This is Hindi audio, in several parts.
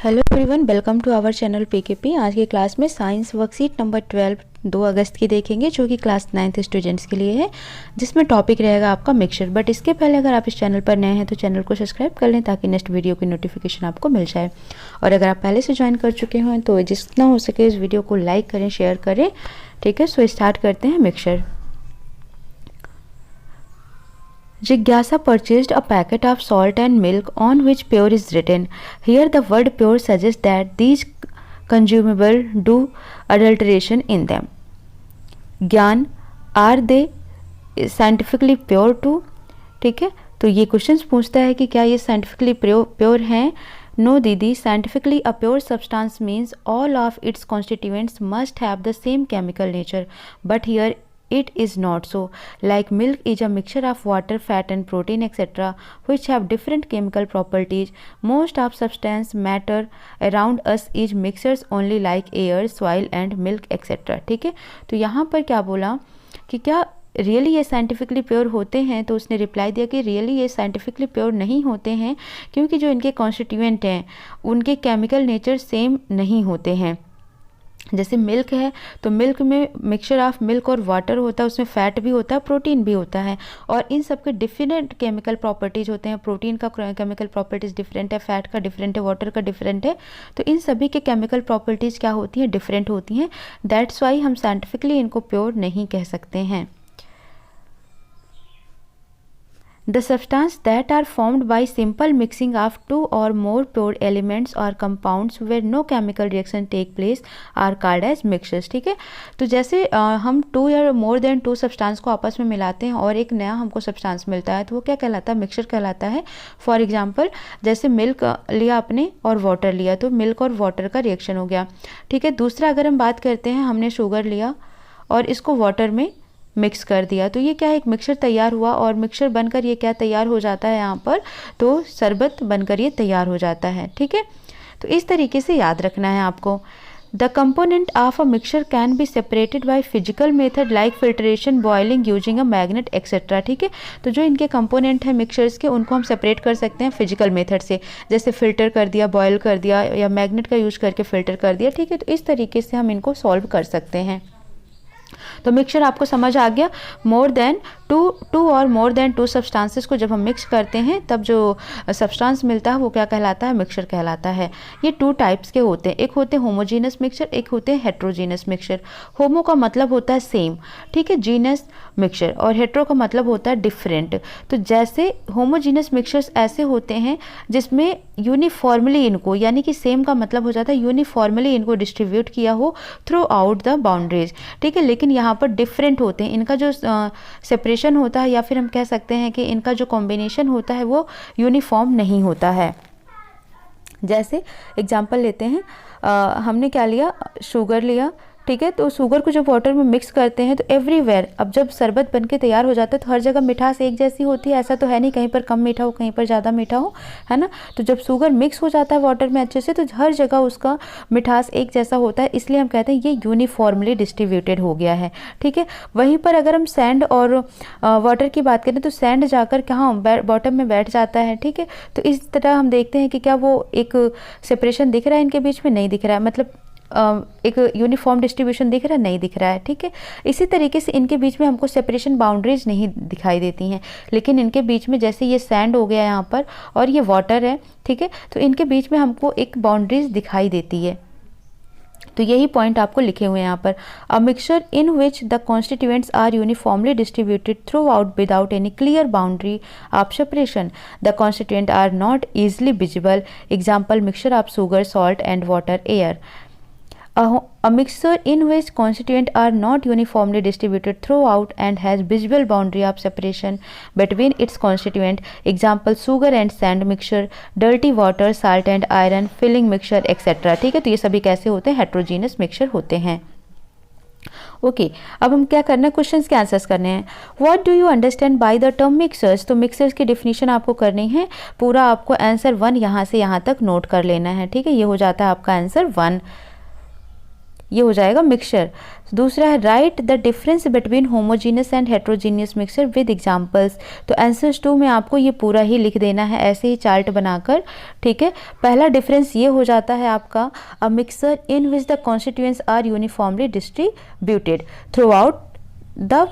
Hello everyone, welcome to our channel PKP. आज की क्लास में साइंस वर्कशीट नंबर 12 2 अगस्त की देखेंगे, जो कि क्लास 9th स्टूडेंट्स के लिए है, जिसमें टॉपिक रहेगा आपका मिक्सचर। बट इसके पहले अगर आप इस चैनल पर नए हैं तो चैनल को सब्सक्राइब कर लें ताकि नेक्स्ट वीडियो की नोटिफिकेशन आपको मिल जाए। और अगर आप पहले से ज्वाइन कर चुके हों तो जितना हो सके इस वीडियो को लाइक करें, शेयर करें। ठीक है, सो स्टार्ट करते हैं mixture. Jigyasa purchased a packet of salt and milk on which pure is written. Here the word pure suggests that these consumable do adulteration in them. ज्ञान, are they scientifically pure too? ठीक है, तो ये क्वेश्चंस पूछता है कि क्या ये साइंटिफिकली प्योर हैं। नो दीदी, scientifically a pure substance means all of its constituents must have the same chemical nature, but here it is not so. Like milk is a mixture of water, fat and protein etc., which have different chemical properties. Most of substance matter around us is mixtures only like air, soil and milk etc. ठीक है, तो यहाँ पर क्या बोला कि क्या रियली ये साइंटिफिकली प्योर होते हैं, तो उसने रिप्लाई दिया कि रियली ये साइंटिफिकली प्योर नहीं होते हैं, क्योंकि जो इनके कॉन्स्टिट्यूएंट हैं उनके केमिकल नेचर सेम नहीं होते हैं। जैसे मिल्क है तो मिल्क में मिक्सचर ऑफ मिल्क और वाटर होता है, उसमें फैट भी होता है, प्रोटीन भी होता है, और इन सब के डिफरेंट केमिकल प्रॉपर्टीज होते हैं। प्रोटीन का केमिकल प्रॉपर्टीज डिफरेंट है, फैट का डिफरेंट है, वाटर का डिफरेंट है, तो इन सभी के केमिकल प्रॉपर्टीज क्या होती हैं, डिफरेंट होती हैं। दैट्स वाई हम साइंटिफिकली इनको प्योर नहीं कह सकते हैं। The substance that are formed by simple mixing of two or more pure elements or compounds where no chemical reaction take place are called as mixtures। ठीक है, तो जैसे हम 2 या मोर देन 2 सब्सटेंस को आपस में मिलाते हैं और एक नया हमको सब्सटेंस मिलता है, तो वो क्या कहलाता है, मिक्सचर कहलाता है। फॉर एग्जांपल जैसे मिल्क लिया आपने और वाटर लिया, तो मिल्क और वाटर का रिएक्शन हो गया। ठीक है, दूसरा अगर हम बात करते हैं, हमने शुगर लिया और इसको वाटर में मिक्स कर दिया, तो ये क्या है, एक मिक्सचर तैयार हुआ, और मिक्सचर बनकर ये क्या तैयार हो जाता है यहाँ पर, तो शरबत बनकर ये तैयार हो जाता है। ठीक है, तो इस तरीके से याद रखना है आपको। The component of a mixture can be separated by physical method like filtration, boiling, using a magnet etcetera. ठीक है, तो जो इनके कंपोनेंट हैं मिक्सचर्स के, उनको हम सेपरेट कर सकते हैं फिजिकल मेथड से, जैसे फिल्टर कर दिया, बॉयल कर दिया, या मैग्नेट का यूज करके फिल्टर कर दिया। ठीक है, तो इस तरीके से हम इनको सॉल्व कर सकते हैं। तो मिक्सचर आपको समझ आ गया। मोर देन टू और मोर देन 2 सब्सटेंसेस को जब हम मिक्स करते हैं तब जो सब्सटेंस मिलता है वो क्या कहलाता है, मिक्सचर कहलाता है। ये 2 टाइप्स के होते हैं, एक होते हैं होमोजीनस मिक्सचर, एक होते हैं हेट्रोजीनस मिक्सचर। होमो का मतलब होता है सेम, ठीक है, जीनस मिक्सचर, और हेट्रो का मतलब होता है डिफरेंट। तो जैसे होमोजीनस मिक्सचर्स ऐसे होते हैं जिसमें यूनिफॉर्मली इनको, यानी कि सेम का मतलब हो जाता है यूनिफॉर्मली इनको डिस्ट्रीब्यूट किया हो थ्रू आउट द बाउंड्रीज। ठीक है, लेकिन यहाँ पर डिफरेंट होते हैं, इनका जो सेपरेशन होता है, या फिर हम कह सकते हैं कि इनका जो कॉम्बिनेशन होता है वो यूनिफॉर्म नहीं होता है। जैसे एग्जांपल लेते हैं, हमने क्या लिया, शुगर लिया। ठीक है, तो शुगर को जब वाटर में मिक्स करते हैं तो एवरीवेयर, अब जब शरबत बनके तैयार हो जाता है तो हर जगह मिठास एक जैसी होती है, ऐसा तो है नहीं, कहीं पर कम मीठा हो कहीं पर ज़्यादा मीठा हो, है ना। तो जब शुगर मिक्स हो जाता है वाटर में अच्छे से तो हर जगह उसका मिठास एक जैसा होता है, इसलिए हम कहते हैं ये यूनिफॉर्मली डिस्ट्रीब्यूटेड हो गया है। ठीक है, वहीं पर अगर हम सैंड और वाटर की बात करें तो सैंड जाकर कहाँ बॉटम में बैठ जाता है। ठीक है, तो इस तरह हम देखते हैं कि क्या वो एक सेपरेशन दिख रहा है इनके बीच में, नहीं दिख रहा है, मतलब एक यूनिफॉर्म डिस्ट्रीब्यूशन दिख रहा है, नहीं दिख रहा है। ठीक है, इसी तरीके से इनके बीच में हमको सेपरेशन बाउंड्रीज नहीं दिखाई देती हैं, लेकिन इनके बीच में जैसे ये सैंड हो गया यहाँ पर और ये वाटर है, ठीक है, तो इनके बीच में हमको एक बाउंड्रीज दिखाई देती है। तो यही पॉइंट आपको लिखे हुए हैं यहाँ पर। A mixture in which the constituents are uniformly distributed throughout without any clear boundary of separation, the constituent are not easily visible. Example mixture of sugar, salt and water, air. A mixture in which constituents are not uniformly distributed throughout and has visible boundary of separation between its constituent. Example sugar and sand mixture, dirty water, salt and iron, filling mixture etc. ठीक है, तो ये सभी कैसे होते हैं, हेट्रोजीनस मिक्सचर होते हैं। ओके, अब हम क्या करना है, क्वेश्चंस के आंसर्स करने हैं। What do you understand by the term mixers, तो मिक्सर्स की डिफिनीशन आपको करनी है। पूरा आपको आंसर 1 यहाँ से यहाँ तक नोट कर लेना है। ठीक है, ये हो जाता है आपका आंसर 1। ये हो जाएगा मिक्सचर। दूसरा है right the difference between homogeneous and heterogeneous mixture with examples. तो आंसर्स 2 में आपको ये पूरा ही लिख देना है ऐसे ही चार्ट बनाकर, ठीक है। पहला डिफरेंस ये हो जाता है आपका a mixture in which the constituents are uniformly distributed throughout the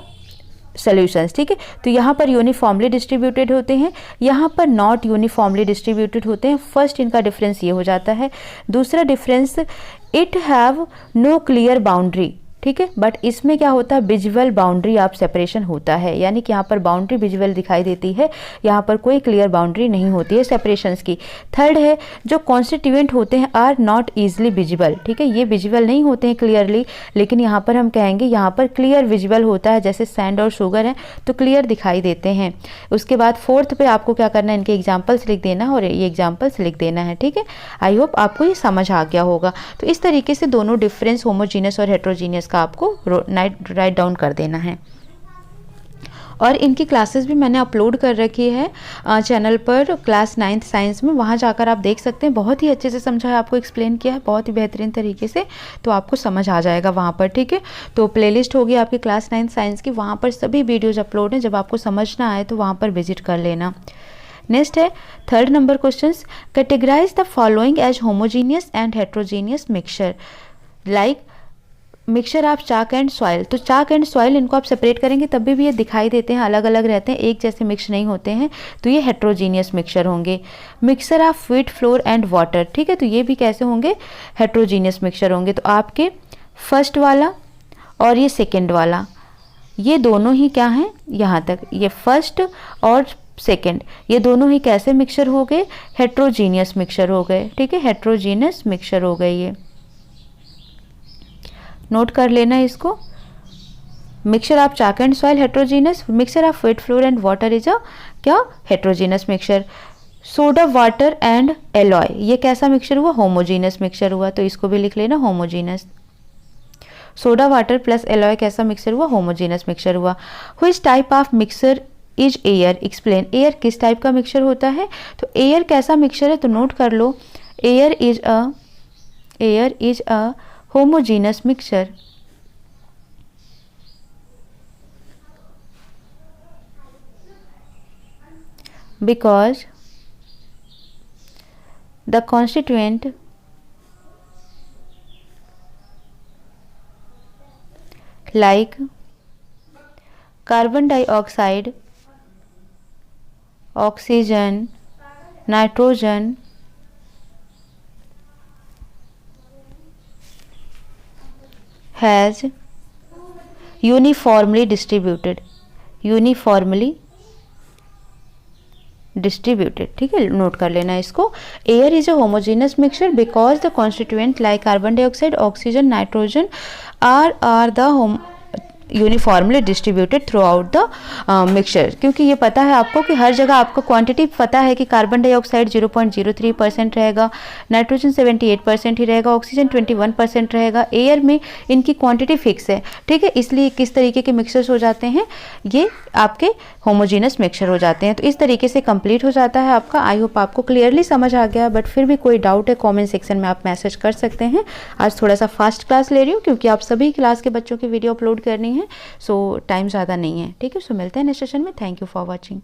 solutions, ठीक है। तो यहाँ पर यूनिफॉर्मली डिस्ट्रीब्यूटेड होते हैं, यहाँ पर नॉट यूनिफॉर्मली डिस्ट्रीब्यूटेड होते हैं। फर्स्ट इनका डिफरेंस ये हो जाता है। दूसरा difference it have no clear boundary, ठीक है, बट इसमें क्या होता है विजुअल बाउंड्री ऑफ सेपरेशन होता है, यानी कि यहाँ पर बाउंड्री विजुअल दिखाई देती है, यहाँ पर कोई क्लियर बाउंड्री नहीं होती है सेपरेशंस की। थर्ड है जो कॉन्स्टिट्यूएंट होते हैं आर नॉट ईजिली विजिबल, ठीक है, ये विजिबल नहीं होते हैं क्लियरली, लेकिन यहाँ पर हम कहेंगे यहाँ पर क्लियर विजिबल होता है, जैसे सैंड और शुगर है तो क्लियर दिखाई देते हैं। उसके बाद फोर्थ पे आपको क्या करना है, इनके एग्जाम्पल्स लिख देना और ये एग्जाम्पल्स लिख देना है, ठीक है। आई होप आपको ये समझ आ गया होगा। तो इस तरीके से दोनों डिफरेंस होमोजीनियस और हेट्रोजीनियस आपको राइट डाउन कर देना है। और इनकी क्लासेस भी मैंने अपलोड कर रखी है चैनल पर क्लास 9th साइंस में, वहाँ जाकर आप देख सकते हैं। बहुत ही अच्छे से समझा है, आपको एक्सप्लेन किया है बहुत ही बेहतरीन तरीके से, तो आपको समझ आ जाएगा वहाँ पर, ठीक है। तो प्लेलिस्ट होगी आपकी क्लास 9th साइंस की, वहाँ पर सभी वीडियोज अपलोड हैं, जब आपको समझ ना आए तो वहाँ पर विजिट कर लेना। नेक्स्ट है third number question, categorize the following as homogeneous and heterogeneous mixture like mixture of chalk and soil. तो चाक एंड सॉइल इनको आप सेपरेट करेंगे तब भी ये दिखाई देते हैं, अलग अलग रहते हैं, एक जैसे मिक्स नहीं होते हैं, तो ये हेट्रोजीनियस मिक्सचर होंगे। Mixture of wheat flour and water, ठीक है, तो ये भी कैसे होंगे हेट्रोजीनियस मिक्सचर होंगे। तो आपके फर्स्ट वाला और ये सेकेंड वाला, ये दोनों ही क्या हैं, यहाँ तक ये फर्स्ट और सेकेंड, ये दोनों ही कैसे मिक्सचर हो गए, हेट्रोजीनियस मिक्सचर हो गए, ठीक है, हेट्रोजीनियस मिक्सचर हो गए। ये नोट कर लेना इसको। Mixture of chalk and soil heterogeneous, mixture of wheat flour and water is a क्या heterogeneous mixture. Soda water and alloy, ये कैसा मिक्सचर हुआ, होमोजीनियस मिक्सचर हुआ, तो इसको भी लिख लेना homogeneous. Soda water plus alloy कैसा मिक्सचर हुआ, होमोजीनियस मिक्सचर हुआ। Which type of mixture is air, explain, air किस टाइप का मिक्सचर होता है। तो एयर कैसा मिक्सचर है, तो नोट कर लो, air is a homogeneous mixture because the constituent like carbon dioxide, oxygen, nitrogen has uniformly distributed, ठीक है, नोट कर लेना इसको। Air is a homogeneous mixture because the constituent like carbon dioxide, oxygen, nitrogen are the uniformly distributed throughout the mixture. क्योंकि ये पता है आपको कि हर जगह आपको क्वांटिटी पता है कि कार्बन डाइऑक्साइड 0.03% रहेगा, नाइट्रोजन 78% ही रहेगा, ऑक्सीजन 21% रहेगा, एयर में इनकी क्वांटिटी फिक्स है, ठीक है। इसलिए किस तरीके के मिक्सचर्स हो जाते हैं, ये आपके होमोजीनस मिक्सचर हो जाते हैं। तो इस तरीके से कंप्लीट हो जाता है आपका। आई होप आपको क्लियरली समझ आ गया, बट फिर भी कोई डाउट है कॉमेंट सेक्शन में आप मैसेज कर सकते हैं। आज थोड़ा सा फास्ट क्लास ले रही हूँ क्योंकि आप सभी क्लास के बच्चों की वीडियो अपलोड करनी है, सो टाइम ज़्यादा नहीं है, ठीक है। सो मिलते हैं नेक्स्ट सेशन में। Thank you for watching.